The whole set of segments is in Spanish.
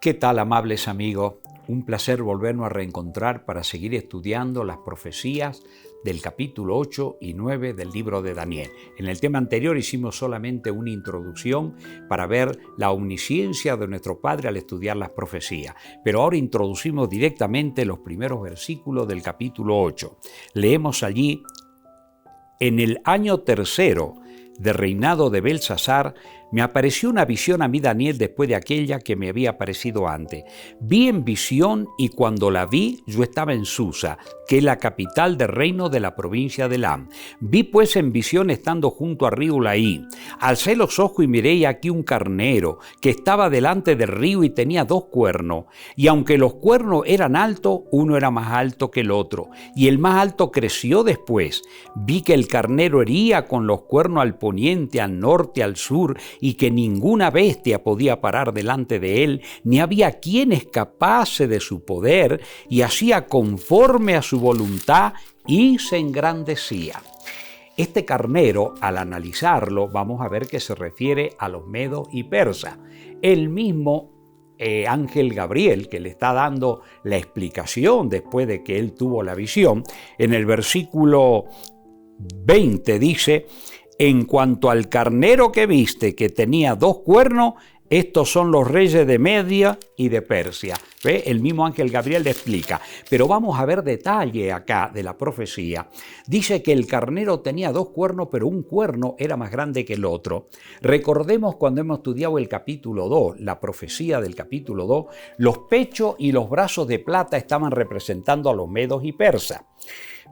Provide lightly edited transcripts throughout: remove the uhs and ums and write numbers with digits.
¿Qué tal, amables amigos? Un placer volvernos a reencontrar para seguir estudiando las profecías del capítulo 8 y 9 del libro de Daniel. En el tema anterior hicimos solamente una introducción para ver la omnisciencia de nuestro Padre al estudiar las profecías, pero ahora introducimos directamente los primeros versículos del capítulo 8. Leemos allí: en el año tercero de reinado de Belsasar, me apareció una visión a mí, Daniel, después de aquella que me había aparecido antes. Vi en visión, y cuando la vi, yo estaba en Susa, que es la capital del reino de la provincia de Elam. Vi pues en visión estando junto a río Ulaí. Alcé los ojos y miré, y aquí un carnero, que estaba delante del río y tenía 2 cuernos. Y aunque los cuernos eran altos, uno era más alto que el otro. Y el más alto creció después. Vi que el carnero hería con los cuernos al poniente, al norte, al sur, y que ninguna bestia podía parar delante de él, ni había quien escapase de su poder, y hacía conforme a su voluntad y se engrandecía. Este carnero, al analizarlo, vamos a ver que se refiere a los medos y persas. El mismo ángel Gabriel, que le está dando la explicación después de que él tuvo la visión, en el versículo 20 dice: en cuanto al carnero que viste, que tenía 2 cuernos, estos son los reyes de Media y de Persia. ¿Ve? El mismo ángel Gabriel le explica. Pero vamos a ver detalle acá de la profecía. Dice que el carnero tenía 2 cuernos, pero un cuerno era más grande que el otro. Recordemos cuando hemos estudiado el capítulo 2, la profecía del capítulo 2, los pechos y los brazos de plata estaban representando a los medos y persas.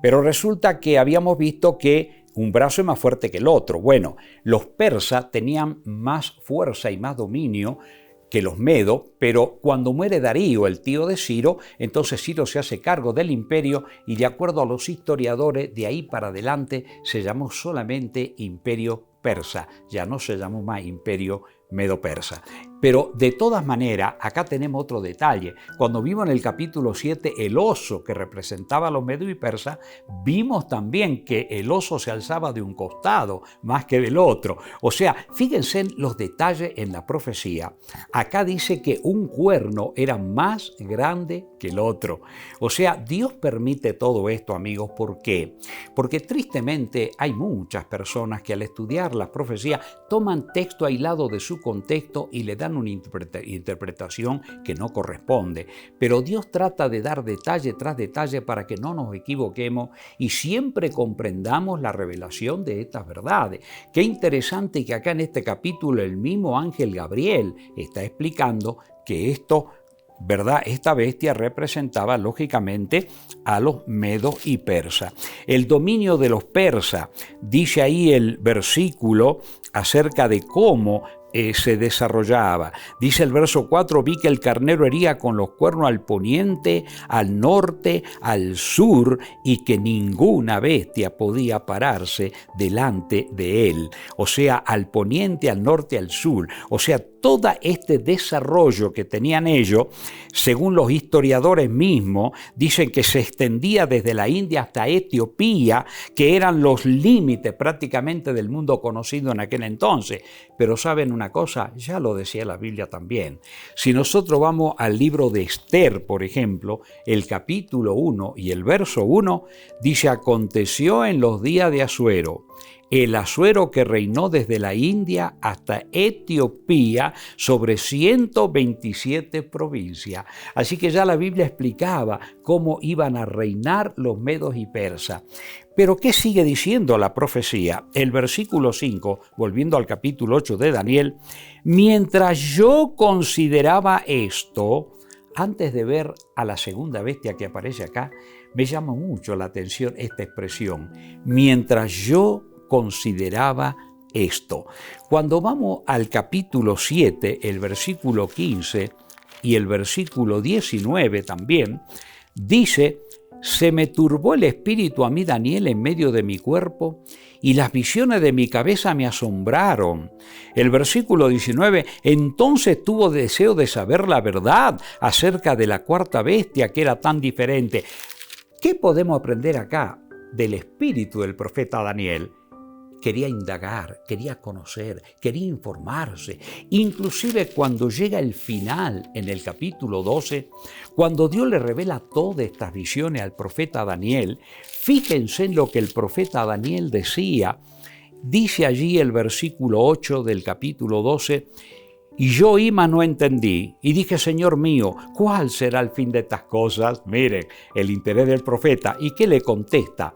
Pero resulta que habíamos visto que un brazo es más fuerte que el otro. Bueno, los persas tenían más fuerza y más dominio que los medos, pero cuando muere Darío, el tío de Ciro, entonces Ciro se hace cargo del imperio y, de acuerdo a los historiadores, de ahí para adelante se llamó solamente imperio persa, ya no se llamó más imperio medo-persa. Pero de todas maneras, acá tenemos otro detalle. Cuando vimos en el capítulo 7 el oso que representaba a los medos y persas, vimos también que el oso se alzaba de un costado más que del otro. O sea, fíjense en los detalles en la profecía. Acá dice que un cuerno era más grande que el otro. O sea, Dios permite todo esto, amigos. ¿Por qué? Porque tristemente hay muchas personas que al estudiar las profecías toman texto aislado de su contexto y le dan una interpretación que no corresponde. Pero Dios trata de dar detalle tras detalle para que no nos equivoquemos y siempre comprendamos la revelación de estas verdades. Qué interesante que acá en este capítulo el mismo ángel Gabriel está explicando que esta bestia representaba lógicamente a los medos y persas. El dominio de los persas, dice ahí el versículo acerca de cómo se desarrollaba. Dice el verso 4: vi que el carnero hería con los cuernos al poniente, al norte, al sur, y que ninguna bestia podía pararse delante de él. O sea, al poniente, al norte, al sur. O sea, todo este desarrollo que tenían ellos, según los historiadores mismos, dicen que se extendía desde la India hasta Etiopía, que eran los límites prácticamente del mundo conocido en aquel entonces. Pero ¿saben una cosa? Ya lo decía la Biblia también. Si nosotros vamos al libro de Esther, por ejemplo, el capítulo 1 y el verso 1, dice: aconteció en los días de Asuero, el Asuero que reinó desde la India hasta Etiopía sobre 127 provincias. Así que ya la Biblia explicaba cómo iban a reinar los medos y persas. Pero ¿qué sigue diciendo la profecía? El versículo 5, volviendo al capítulo 8 de Daniel: mientras yo consideraba esto, antes de ver a la segunda bestia que aparece acá, me llama mucho la atención esta expresión: mientras yo consideraba esto. Cuando vamos al capítulo 7, el versículo 15 y el versículo 19 también, dice: se me turbó el espíritu a mí, Daniel, en medio de mi cuerpo, y las visiones de mi cabeza me asombraron. El versículo 19: entonces tuvo deseo de saber la verdad acerca de la cuarta bestia, que era tan diferente. ¿Qué podemos aprender acá del espíritu del profeta Daniel? quería indagar, quería conocer, quería informarse. Inclusive cuando llega el final en el capítulo 12, cuando Dios le revela todas estas visiones al profeta Daniel, fíjense en lo que el profeta Daniel decía. Dice allí el versículo 8 del capítulo 12, y yo oí, mas no entendí, y dije, Señor mío, ¿cuál será el fin de estas cosas? Miren, el interés del profeta. ¿Y qué le contesta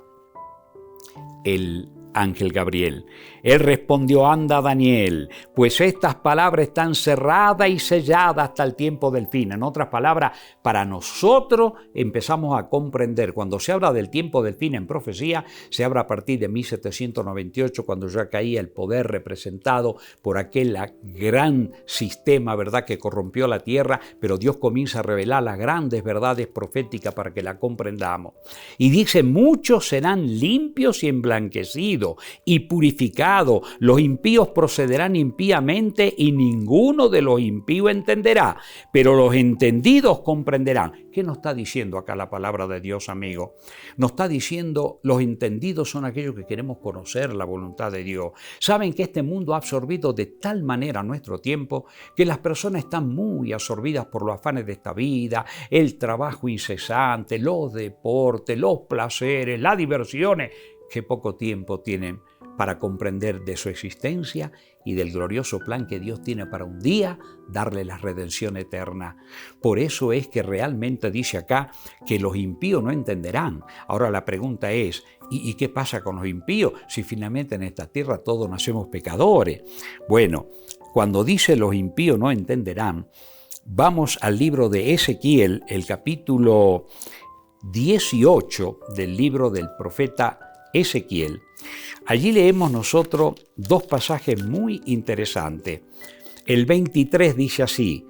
el ángel Gabriel? Él respondió, anda Daniel, pues estas palabras están cerradas y selladas hasta el tiempo del fin. En otras palabras, para nosotros empezamos a comprender, cuando se habla del tiempo del fin en profecía, se habla a partir de 1798, cuando ya caía el poder representado por aquel gran sistema, ¿verdad?, que corrompió la tierra, pero Dios comienza a revelar las grandes verdades proféticas para que la comprendamos. Y dice, muchos serán limpios y emblanquecidos y purificados. Los impíos procederán impíamente y ninguno de los impíos entenderá, pero los entendidos comprenderán. ¿Qué nos está diciendo acá la palabra de Dios, amigo? Nos está diciendo, los entendidos son aquellos que queremos conocer la voluntad de Dios. Saben que este mundo ha absorbido de tal manera nuestro tiempo que las personas están muy absorbidas por los afanes de esta vida, el trabajo incesante, los deportes, los placeres, las diversiones, que poco tiempo tienen para comprender de su existencia y del glorioso plan que Dios tiene para un día darle la redención eterna. Por eso es que realmente dice acá que los impíos no entenderán. Ahora la pregunta es, ¿y qué pasa con los impíos si finalmente en esta tierra todos nacemos pecadores? Bueno, cuando dice los impíos no entenderán, vamos al libro de Ezequiel, el capítulo 18 del libro del profeta Ezequiel. Allí leemos nosotros dos pasajes muy interesantes. El 23 dice así,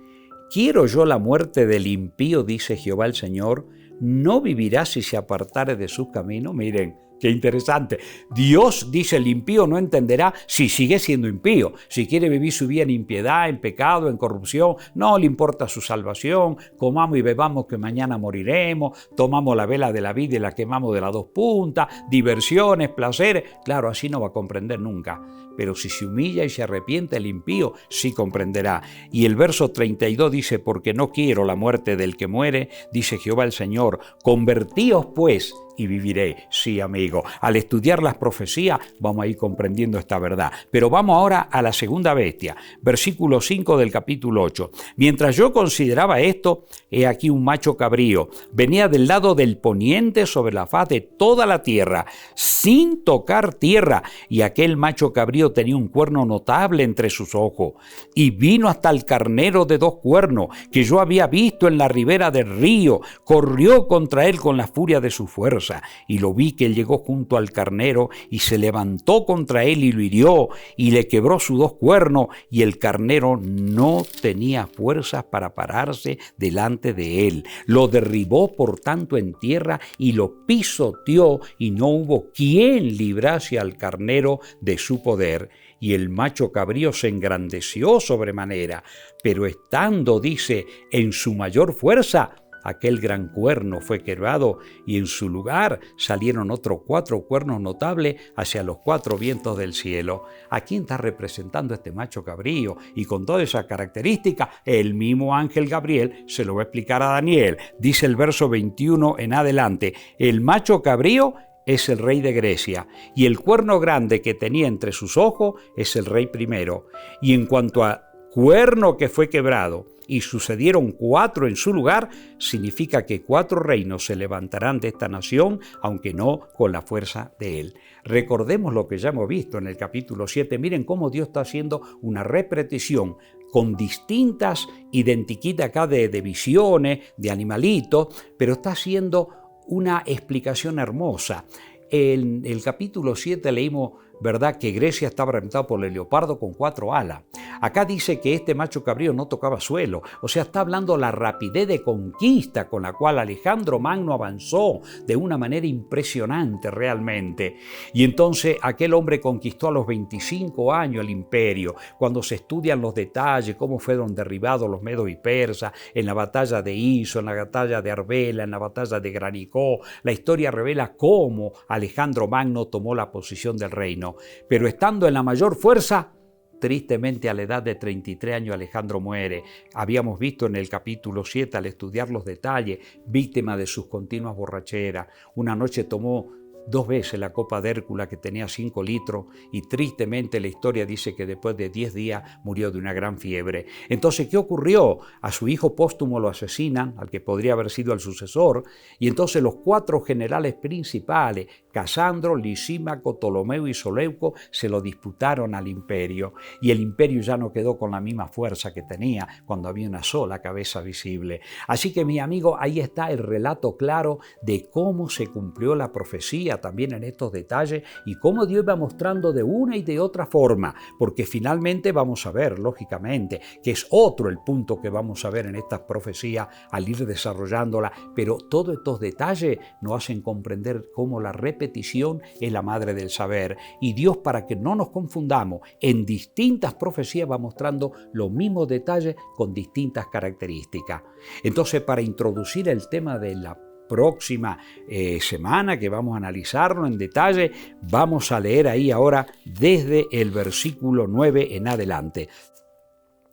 ¿quiero yo la muerte del impío, dice Jehová el Señor? ¿No vivirá si se apartare de sus caminos? Miren, qué interesante. Dios dice, el impío no entenderá si sigue siendo impío. Si quiere vivir su vida en impiedad, en pecado, en corrupción, no le importa su salvación. Comamos y bebamos que mañana moriremos. Tomamos la vela de la vida y la quemamos de las dos puntas. Diversiones, placeres. Claro, así no va a comprender nunca. Pero si se humilla y se arrepiente el impío, sí comprenderá. Y el verso 32 dice, porque no quiero la muerte del que muere, dice Jehová el Señor, convertíos pues y viviré. Sí, amigo, al estudiar las profecías vamos a ir comprendiendo esta verdad. Pero vamos ahora a la segunda bestia, versículo 5 del capítulo 8. Mientras yo consideraba esto, he aquí un macho cabrío, venía del lado del poniente sobre la faz de toda la tierra, sin tocar tierra, y aquel macho cabrío tenía un cuerno notable entre sus ojos, y vino hasta el carnero de dos cuernos, que yo había visto en la ribera del río, corrió contra él con la furia de su fuerza, y lo vi que él llegó junto al carnero, y se levantó contra él y lo hirió, y le quebró sus dos cuernos, y el carnero no tenía fuerzas para pararse delante de él. Lo derribó por tanto en tierra, y lo pisoteó, y no hubo quien librase al carnero de su poder. Y el macho cabrío se engrandeció sobremanera, pero estando, dice, en su mayor fuerza, aquel gran cuerno fue quebrado, y en su lugar salieron otros 4 cuernos notables hacia los 4 vientos del cielo. ¿A quién está representando este macho cabrío? Y con toda esa característica, el mismo ángel Gabriel se lo va a explicar a Daniel. Dice el verso 21 en adelante, el macho cabrío es el rey de Grecia, y el cuerno grande que tenía entre sus ojos es el rey primero. Y en cuanto a cuerno que fue quebrado, y sucedieron 4 en su lugar, significa que 4 reinos se levantarán de esta nación, aunque no con la fuerza de él. Recordemos lo que ya hemos visto en el capítulo 7. Miren cómo Dios está haciendo una repetición con distintas identiquitas acá de visiones, de animalitos, pero está haciendo una explicación hermosa. En el capítulo 7 leímos, ¿verdad?, que Grecia estaba representada por el leopardo con 4 alas. Acá dice que este macho cabrío no tocaba suelo, o sea, está hablando la rapidez de conquista con la cual Alejandro Magno avanzó de una manera impresionante realmente. Y entonces aquel hombre conquistó a los 25 años el imperio. Cuando se estudian los detalles, cómo fueron derribados los medos y persas, en la batalla de Iso, en la batalla de Arbela, en la batalla de Granicó, la historia revela cómo Alejandro Magno tomó la posición del reino. reino. Pero estando en la mayor fuerza, tristemente a la edad de 33 años Alejandro muere. Habíamos visto en el capítulo 7 al estudiar los detalles, víctima de sus continuas borracheras. Una noche tomó 2 veces la copa de Hércules que tenía 5 litros y tristemente la historia dice que después de 10 días murió de una gran fiebre. Entonces, ¿qué ocurrió? A su hijo póstumo lo asesinan, al que podría haber sido el sucesor, y entonces los 4 generales principales, Casandro, Lisímaco, Ptolomeo y Seleuco, se lo disputaron al imperio, y el imperio ya no quedó con la misma fuerza que tenía cuando había una sola cabeza visible. Así que, mi amigo, ahí está el relato claro de cómo se cumplió la profecía también en estos detalles y cómo Dios va mostrando de una y de otra forma, porque finalmente vamos a ver, lógicamente, que es otro el punto que vamos a ver en estas profecías al ir desarrollándola, pero todos estos detalles nos hacen comprender cómo la repetición es la madre del saber, y Dios, para que no nos confundamos, en distintas profecías va mostrando los mismos detalles con distintas características. Entonces, para introducir el tema de la próxima semana, que vamos a analizarlo en detalle, vamos a leer ahí ahora desde el versículo 9 en adelante.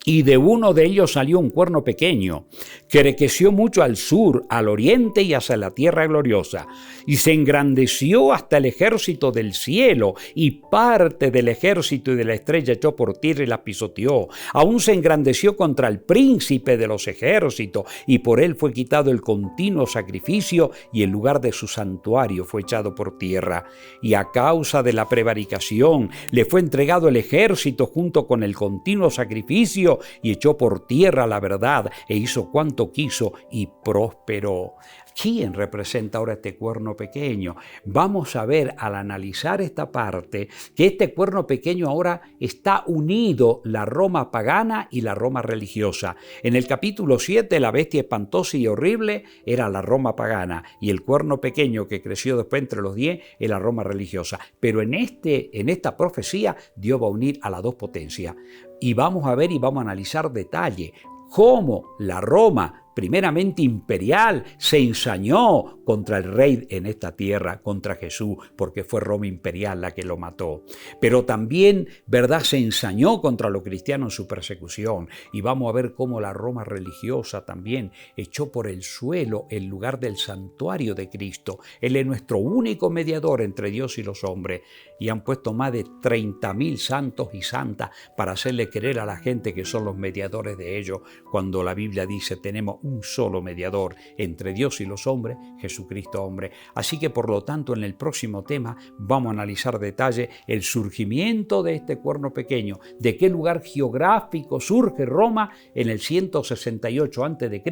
Y de uno de ellos salió un cuerno pequeño, que creció mucho al sur, al oriente y hacia la tierra gloriosa, y se engrandeció hasta el ejército del cielo, y parte del ejército y de la estrella echó por tierra y la pisoteó. Aún se engrandeció contra el príncipe de los ejércitos, y por él fue quitado el continuo sacrificio, y el lugar de su santuario fue echado por tierra. Y a causa de la prevaricación le fue entregado el ejército junto con el continuo sacrificio, y echó por tierra la verdad e hizo cuanto quiso y prosperó. ¿Quién representa ahora este cuerno pequeño? Vamos a ver al analizar esta parte que este cuerno pequeño ahora está unido la Roma pagana y la Roma religiosa. En el capítulo 7 la bestia espantosa y horrible era la Roma pagana y el cuerno pequeño que creció después entre los 10 es la Roma religiosa. Pero en esta profecía Dios va a unir a las 2 potencias. Y vamos a ver y vamos a analizar detalle cómo la Roma, primeramente imperial, se ensañó contra el rey en esta tierra, contra Jesús, porque fue Roma imperial la que lo mató. Pero también, ¿verdad?, se ensañó contra los cristianos en su persecución. Y vamos a ver cómo la Roma religiosa también echó por el suelo el lugar del santuario de Cristo. Él es nuestro único mediador entre Dios y los hombres. Y han puesto más de 30.000 santos y santas para hacerle creer a la gente que son los mediadores de ellos, cuando la Biblia dice tenemos un solo mediador entre Dios y los hombres, Jesucristo hombre. Así que por lo tanto en el próximo tema vamos a analizar detalle el surgimiento de este cuerno pequeño, de qué lugar geográfico surge Roma en el 168 a.C.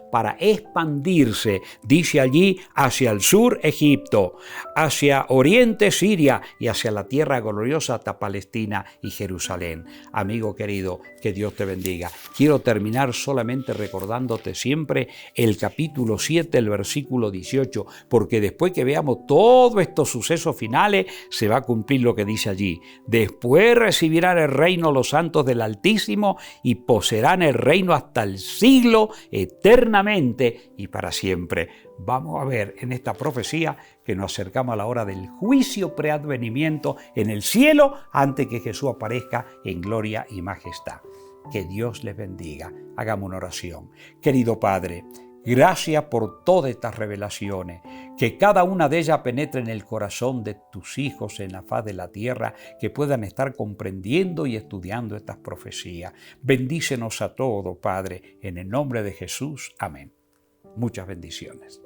para expandirse, dice allí, hacia el sur Egipto, hacia oriente Siria y hacia la tierra gloriosa hasta Palestina y Jerusalén. Amigo querido, que Dios te bendiga. Quiero terminar solamente recordándote siempre el capítulo 7, el versículo 18, porque después que veamos todos estos sucesos finales, se va a cumplir lo que dice allí. Después recibirán el reino los santos del Altísimo y poseerán el reino hasta el siglo, eternamente y para siempre. Vamos a ver en esta profecía que nos acercamos a la hora del juicio preadvenimiento en el cielo antes que Jesús aparezca en gloria y majestad. Que Dios les bendiga. Hagamos una oración. Querido Padre, gracias por todas estas revelaciones, que cada una de ellas penetre en el corazón de tus hijos en la faz de la tierra, que puedan estar comprendiendo y estudiando estas profecías. Bendícenos a todos, Padre, en el nombre de Jesús. Amén. Muchas bendiciones.